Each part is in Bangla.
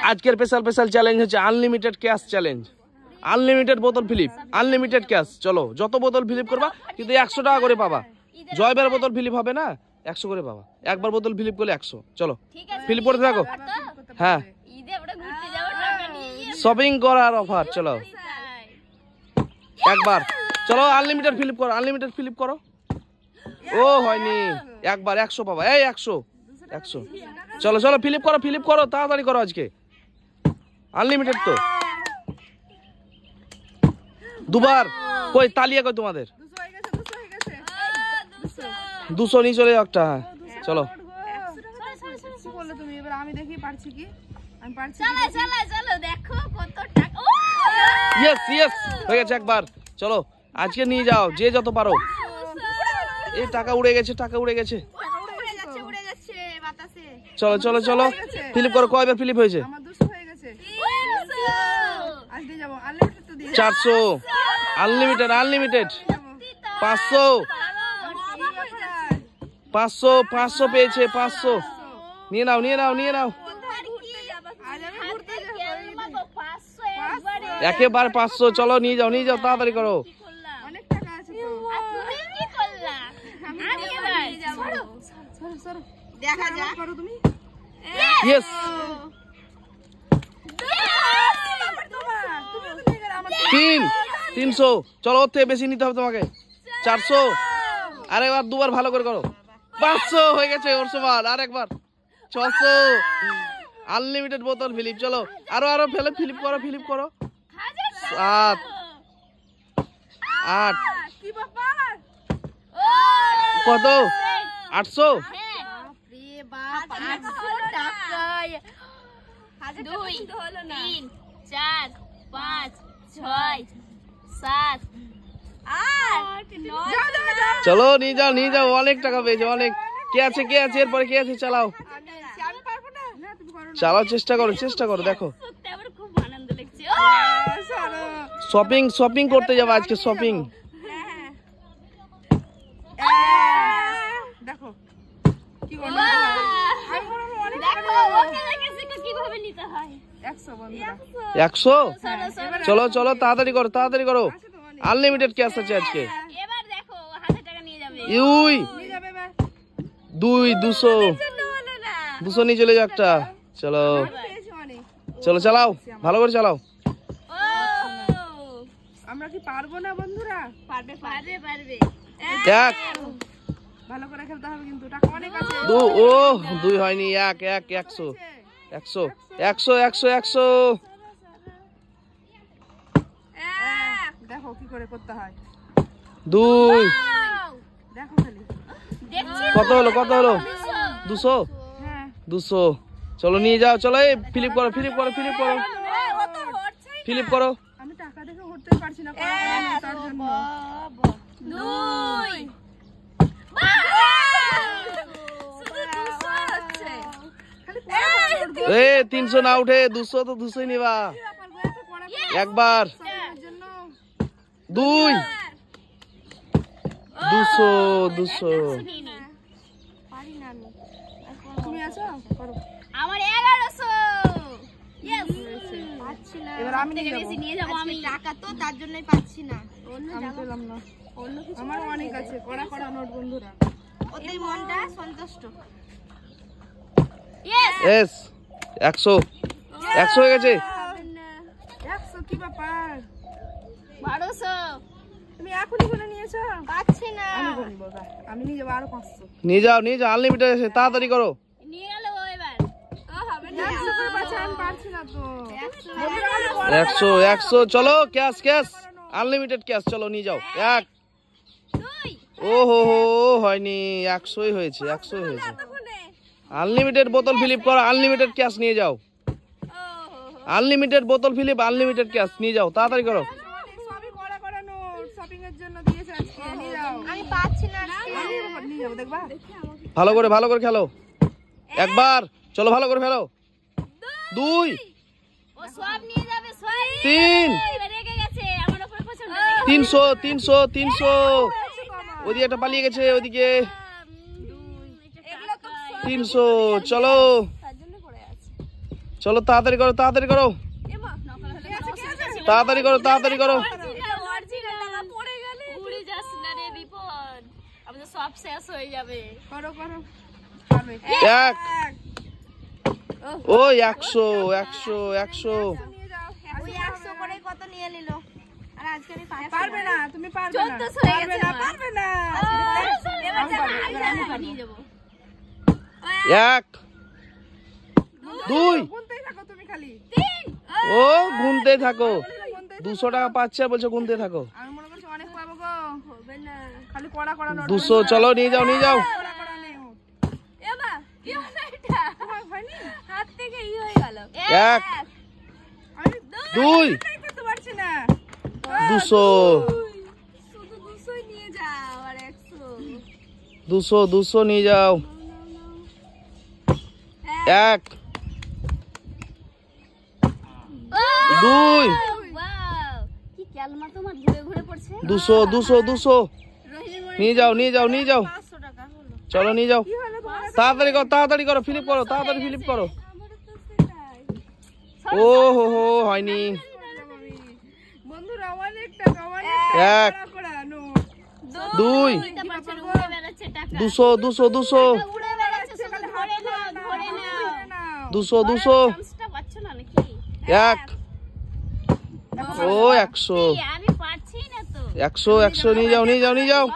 আজকের স্পেশাল চ্যালেঞ্জ হচ্ছে আনলিমিটেড ক্যাশ চ্যালেঞ্জ। আনলিমিটেড বোতল ফিলিপ, আনলিমিটেড ক্যাশ। চলো যত বোতল ফিলিপ করবা কিন্তু 100 টাকা করে পাবা। জয়বার বোতল ফিলিপ হবে না, 100 করে পাবা। একবার বোতল ফিলিপ করলে 100। চলো ফিলিপ করতে থাকো। হ্যাঁ, শপিং করার অফার। চলো একবার, চলো আনলিমিটেড ফিলিপ করো, আনলিমিটেড ফিলিপ করো। ও হয়নি, একবার 100 পাবা। এই 100। চলো চলো ফিলিপ করো, তাড়াতাড়ি করো, আজকে আনলিমিটেড তো। দুবার কই তালিয়া কই তোমাদের? 200 নিয়ে চলে যাও একটা। হ্যাঁ চলো, তুমি এবার আমি দেখি পারছি কি। আমি পারছি। চলো দেখো কত টাকা। ইয়েস হয়ে গেছে একবার। চলো আজকে নিয়ে যাও যে যত পারো। এই টাকা উড়ে গেছে, উড়ে যাচ্ছে বাতাসে। চলো ফিলিপ করো। কয়বার ফিলিপ হয়েছে? আমার 200 হয়ে গেছে। আজকে যাব আনলিমিটেড তো দিয়ে। 400 আনলিমিটেড 500 পেয়েছে। 500 নিয়ে নাও। একেবারে 500। চলো নিয়ে যাও তাড়াতাড়ি করো। অনেক টাকা আছে তো। দেখা যাক করো তুমি। ইয়েস, তুমি তো নিয়ে গেলে আমার 300। চলো ওর থেকে বেশি নিতে হবে তোমাকে। 400। আরেকবার দুবার ভালো করে করো। 500 হয়ে গেছে ওর সমান। আর একবার 600। আনলিমিটেড বোতল ফিলিপ। চলো আরো ফেলে ফিলিপ করো। 7 8 কি ব্যাপার? কত? 800। বাপ 800 টাকা। 2 3 4 5 6 7 8 9। চলো নিয়ে যাও অনেক টাকা পেয়েছে, অনেক। কে আছে এরপরে কে আছে? চালাও আমি পারবো না। না তুমি করো না। চালাও, চেষ্টা করো। দেখো সত্যি আমার খুব আনন্দ লাগছে। শপিং করতে যাবো আজকে, শপিং। দেখো কি করব। দেখো ওকে দেখেছি কিভাবে নিতে হয়। 100 বন্ধুরা। 100। চলো তাড়াতাড়ি করো। আনলিমিটেড ক্যাশ আছে আজকে। এবার দেখো 1000 টাকা নিয়ে যাবে। ইউই নিয়ে যাবে এবার। 200 নিয়ে চলে যাও একটা। চলো পেয়েছি অনেক। চালাও, ভালো করে চালাও। আমরা কি পারবো না বন্ধুরা? পারবে। এক, ভালো করে খেলতে হবে কিন্তু। টাকা অনেক আছে। 2 হয়নি। 100 দেখো কি করে করতে হয়। 2 দেখো খালি। দেখছি কত হলো 200। হ্যাঁ 200। চলো নিয়ে যাও। চলো এই ফিলিপ করো। ফিলিপ করো। আমি টাকা দেখে উঠতে পারছি না তার জন্য। 2 এ 300 না উঠে 200 তো 200ই নিবা। একবার 2 200 পারি না আমি। তুমি আছো করো। আমার 1100। ইয়েস পাচ্ছি না। এবার আমি থেকে নিয়ে বেশি যাবো। নিয়ে যাব আমি। টাকা তো তার জন্যই পাচ্ছি না। আমি পেলাম না। আমার অনেক আছে। কড়া নোট বন্ধুরা। ওতেই মনটা সন্তুষ্ট। ইয়েস এস 100 হয়ে গেছে। 100 কি ব্যাপার? 1200 তুমি এখনই বলে নিয়েছো? পাচ্ছি না। আমি বলবো আমি নিয়ে যাবো আরো 500। নিয়ে যাও আনলিমিটেড আছে, তাড়াতাড়ি করো। নিয়ে গেল এবার। হবে 100 করে পাচ্ছি, আমি পারছি না তো। 100 চলো ক্যাশ আনলিমিটেড ক্যাশ। চলো নিয়ে যাও। 1 ওহো হয়নি। 100ই হয়েছে। আনলিমিটেড বোতল ফিলিপ করো, আনলিমিটেড ক্যাশ নিয়ে যাও। আনলিমিটেড বোতল ফিলিপ, আনলিমিটেড ক্যাশ নিয়ে যাও, তাড়াতাড়ি করো। সবই কড়া নোট শপিং এর জন্য দিয়েছে আজকে। নিয়ে যাও। আমি পাচ্ছি না। নিয়ে যাবো দেখবা। ভালো করে খেলো। একবার চলো ভালো করে ফেলো। 2 ও সব নিয়ে যাবে সব। 3 রেগে গেছে আমার উপরে পছন্দ। 300 ওদিকে একটা পালিয়ে গেছে, ওদিকে 300। চলো চলো তাড়াতাড়ি করো, তাড়াতাড়ি করো, তাড়াতাড়ি করো, তাড়াতাড়ি করো। সব শেষ হয়ে যাবে। করো করো। এক। ও 100 100 100। ওই 100 করে কত নিয়ে নিল? আর আজকে আমি পারবে না, তুমি পারবে না। 1400 হয়ে পারবে গেছে না, আমার। পারবে না। এবার আমি নিয়ে যাবো। 1 2। গুনতেই থাকো তুমি খালি। 3 ও গুনতে থাকো। গুনতেই 200 টাকা পাচ্ছে আর বলছো গুনতে থাকো। আমি মনে করছি অনেক পাবো গো। হবে না। খালি কড়া কড়া নোট। 200 চলো নিয়ে যাও, নিয়ে যাও। কড়া কড়া নেও। এমা কি হলো এটা? তোমার হয়নি? হাত থেকে হয়ে গেল। 1 আমি 2 তাই করতে পারছি না। 200 শুধু 200 নিয়ে যাও আর 100। 200 200 নিয়ে যাও। 1 2 ওয়াও কি ক্যালমা তোমার ঘুরে ঘুরে পড়ছে। 200 200 200 নিয়ে যাও, নিয়ে যাও, নিয়ে যাও। 500 টাকা হলো। চলো নিয়ে যাও। কি হলো তোমার? তাড়াতাড়ি করো, তাড়াতাড়ি করো, ফিলিপ করো, তাড়াতাড়ি ফিলিপ করো। আমারও তো সেটাই। ও হো হো হয়নি। বন্ধুরা অনেক টাকা, অনেক এক। টাকা কড়া নোট। 2 বুঝতে পারছেন উড়ে বেড়াচ্ছে টাকা। 200 200 200 উড়ে বেড়াচ্ছে শুধু ধরে নাও ধরে নাও। নাও। 200 200 চান্সটা পাচ্ছ না নাকি? 1 ও 100 আমি পারছি না তো। 100 100 নিয়ে যাও, নিয়ে যাও, নিয়ে যাও।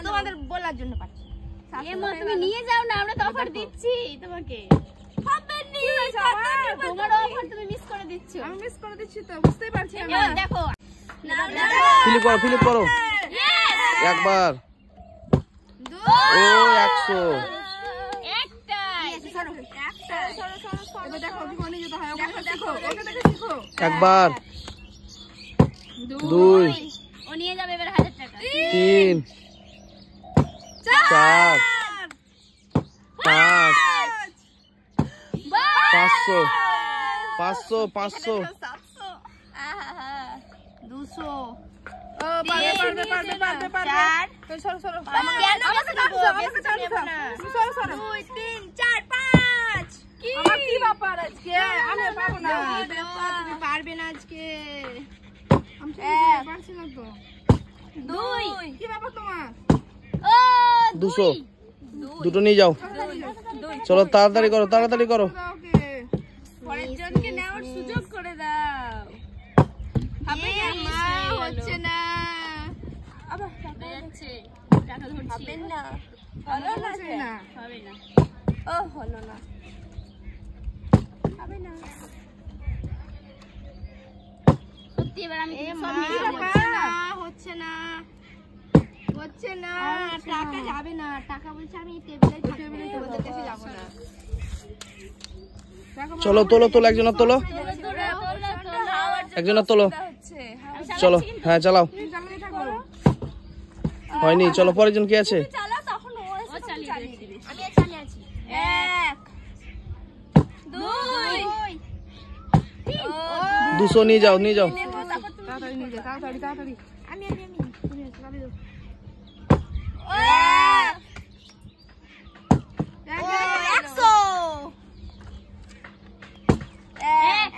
তোমাদের বলার জন্য পাচ্ছি। তুমি নিয়ে যাও না, আমরা তো অফার দিচ্ছি তোমাকে। তোমার অফার তুমি মিস করে দিচ্ছ। আমি মিস করে দিচ্ছি তো, বুঝতেই পারছি আমি। দেখো ফিলিপ করো, ফিলিপ করো। একবার ও 100 এবার দেখো ওখানে যেতে হয়, ওখানে দেখো, ওটা দেখে শিখো। একবার 2 ও নিয়ে যাবে এবার 1000 টাকা। 3 4 5 500 500 500 200 ও পারবে পারবে পারবে পারবে পারবে। তো সরো সরো। আমাকে চান্স দাও। তুমি সরো সরো। 2 3 4 5 আমার কি ব্যাপার আজকে? আমি পাবো না। তুমি পারবে না আজকে। আমি তো পারছি না তো। 2 কি ব্যাপার তোমার? ও 200 দুটো নিয়ে যাও। চলো তাড়াতাড়ি করো, তাড়াতাড়ি করো। দাও কে? পরের জনকে নেওয়ার সুযোগ করে দাও। হবে না মা, হচ্ছে না। আবার টাকা যাচ্ছে, টাকা ধরছি। হবে না, হলো না। হবে না। ও হলো না, হবে না। সত্যি এবার আমি সব নিয়ে যাবো। হচ্ছে না, হচ্ছে না, টাকা যাবে না। টাকা বলছে আমি টেবিলে থাকবো, ওদের কাছে যাবো না। চলো তোলো তোলো, একজনের তোলো, একজনের তোলো। চলো হ্যাঁ চালাও। চালিয়ে থাকো। হয়নি, চলো পরের জন কি আছে? ও চালিয়ে দিবে। আমি এখানে আছি। 1 2 200 নিয়ে যাও, নিয়ে যাও। তাড়াতাড়ি নিয়ে যাও, তাড়াতাড়ি তাড়াতাড়ি। আমি তুমি চালিয়ে দাও।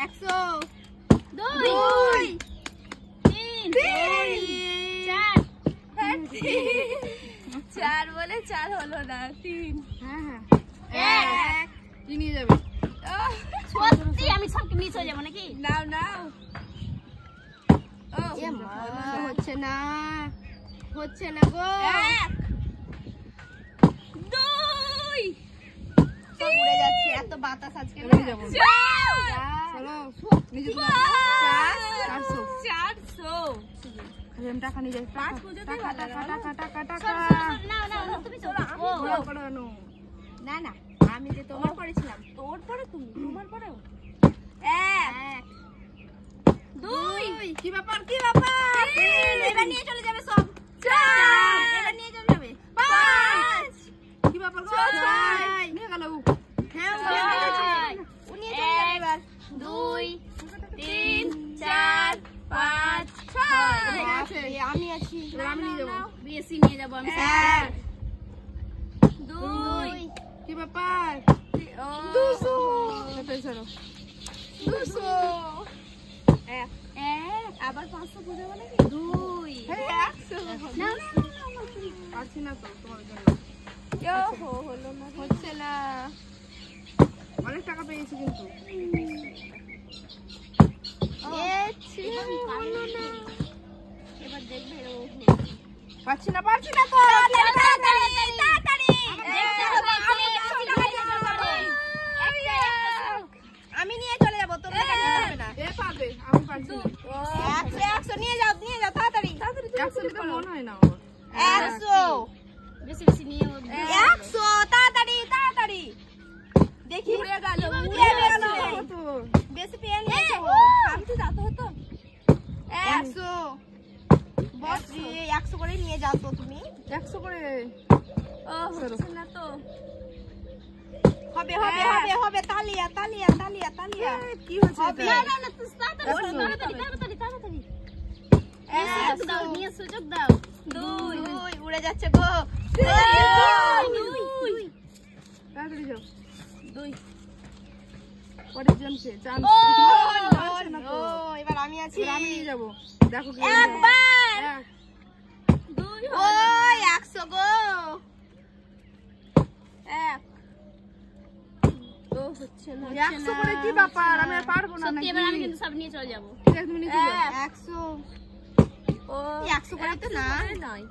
100 2 3 4 বলে 4 হলো না 3 হ্যাঁ হ্যাঁ। কি নিয়ে যাবে? সত্যি আমি সবকে মিস হয়ে যাবো নাকি? নাও নাও। হচ্ছে না, হচ্ছে না গো। 2 সব উড়ে যাচ্ছে, এত বাতাস আজকে না। নিয়ে যাবো। চলো নিজে তো 400 আমি টাকা নিয়ে যাই। টাকা টাকা টাকা টাকা টাকা। তুমি চলো। ঘোরা করানো। না না, আমি যে তোমার করেছিলাম, তোর পরে তুমি, তোমার পরেও। 1 2 কি ব্যাপার কি ব্যাপার? এবার নিয়ে চলে যাবে সব। 4 এবার নিয়ে চলে যাবে। 5 কি ব্যাপার গো? 6 নিয়ে গেল ও। হ্যাঁ ও নিয়ে চলে যাবে এবার। 2 3 4 5 6 আছে। আমি আছি। এবার আমি নিয়ে যাবো। বেশি নিয়ে যাবো আমি। 1 2 কি ব্যাপার? 200 তাড়াতাড়ি সরো। 200 1 আবার 500 বুঝাবো নাকি? 2 100 না পারছি না তো তোমার জন্য। হলো না, হচ্ছে না। অনেক টাকা পেয়েছি কিন্তু। এবার দেখবে ও পারছি না তো। আমি নিয়ে চলে যাবো, তোমরা কেন যাবে না? এ পারবে, আমি পারছি না। 100 নিয়ে যাও তাড়াতাড়ি। 100 নিতে মন হয় না আমার। 100 বেশি বেশি নিয়ে 100 তাড়াতাড়ি দেখি উড়ে গেল কত? বেশি পেয়ে নিয়েছো আমি তো যাতে হতো 100 বস 100 করে নিয়ে যাও তো তুমি 100 করে। ও সরো। হচ্ছে না তো হবে তালিয়া কি হচ্ছে হবে। এটা? না না তুই তাড়াতাড়ি দাও নিয়ে সুযোগ দাও 2 উড়ে যাচ্ছে গো 2 তাড়াতাড়ি যাও। 2 পরের জনকে চান্স। ও এবার আমি আছি আমি নিয়ে যাবো। দেখো কি একবার 2 ওই 100 গো 1 হচ্ছে না 100 করে কি ব্যাপার? আমি আর পারবো না সত্যি নাকি? এবার আমি কিন্তু সব নিয়ে চলে যাবো। ঠিক আছে, তুমি নিয়ে চলে যাও। 100 ও 100 করে তো না নয়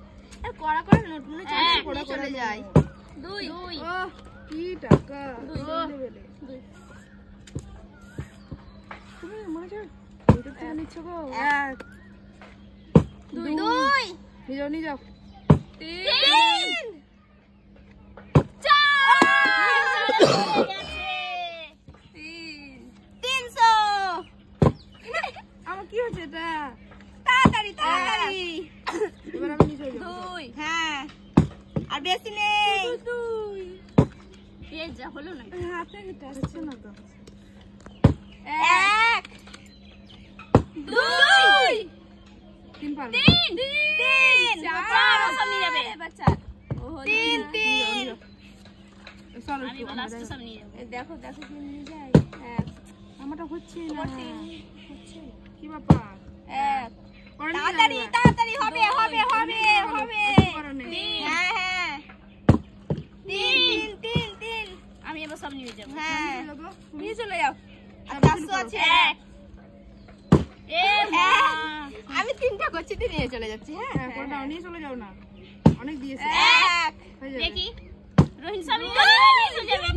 আর কড়া করে নোট মনে কড়া চলে করে যায় 2 ওহ, কি টাকা। তুমি মনে হচ্ছে এটা থেকে নিচ্ছ গো। 1 2 নিয়ে যাও। 3 300 আমার কি হচ্ছে এটা? তাড়াতাড়ি এবার আমি নিয়ে চলে যাবো। হ্যাঁ আর বেশি নেই এই যা হলো না হাতে এটা হচ্ছে না তো। 1 2 তিন পারবে। 3 চার ও সব নিয়ে যাবে। এবার 4 3 চলো আমি একটু, এবার লাস্টে সব নিয়ে যাবো। দেখো কি নিয়ে যায় আমারটা হচ্ছে না। ওপর 3 কি ব্যাপার? 1 পরে নিয়ে তাড়াতাড়ি যাবে। তাড়াতাড়ি হবে কিছু করার নেই। হ্যাঁ 3 আমি এবার সব নিয়ে যাবো। হ্যাঁ নিয়ে যাবো। নিয়ে চলে যাও আর সব 400 আছে এ মা আমি 3টা করছি তুই নিয়ে চলে যাচ্ছি হ্যাঁ হ্যাঁ, কোনটা নিয়ে চলে যাও না। অনেক দিয়েছে। 1 হয়ে যাবে। দেখি রোহিন সব নিয়ে চলে যাবে